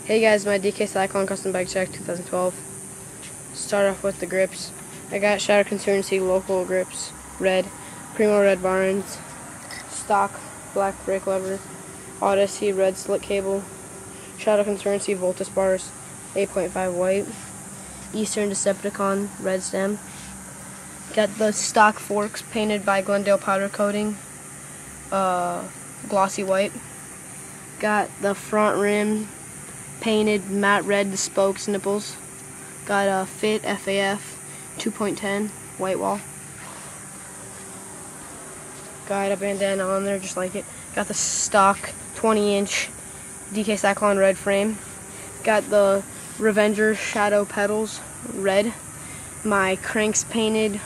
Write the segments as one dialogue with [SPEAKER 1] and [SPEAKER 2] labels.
[SPEAKER 1] Hey guys, my DK Cyclone Custom Bike Check 2012. Start off with the grips. I got Shadow Conservancy local grips, red, Primo red Barnes, stock black brake lever, Odyssey red slit cable, Shadow Conservancy Voltus bars, 8.5 white, Eastern Decepticon red stem. Got the stock forks painted by Glendale powder coating, glossy white. Got the front rim painted matte red, the spokes, nipples. Got a Fit FAF 2.10 white wall. Got a bandana on there just like it. Got the stock 20-inch DK Cyclone red frame. Got the Revenger Shadow pedals red. My cranks painted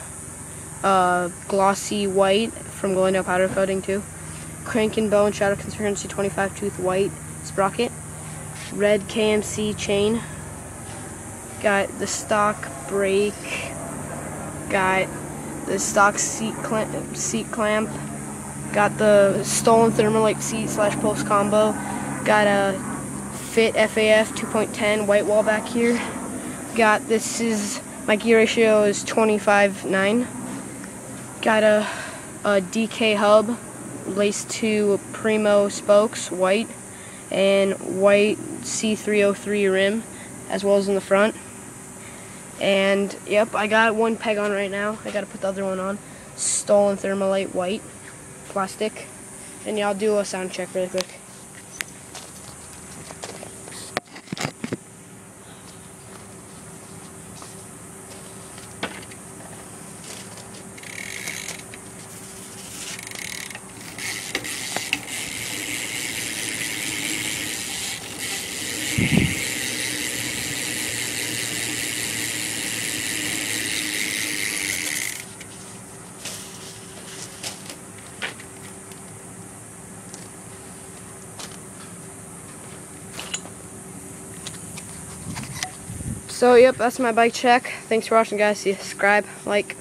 [SPEAKER 1] glossy white from Glendale powder coating too. Crank and Bow and Shadow Conservancy 25 tooth white sprocket. Red KMC chain. Got the stock brake. Got the stock seat clamp. Got the stolen Thermalite seat / post combo. Got a Fit FAF 2.10 white wall back here. Got my gear ratio is 25/9. Got a DK hub laced to Primo spokes, white, and white C303 rim, as well as in the front. And yep, I got one peg on right now. I gotta put the other one on. Stolen Thermalite white plastic. And yeah, I'll do a sound check really quick. So yep, that's my bike check. Thanks for watching guys. See you, subscribe, like.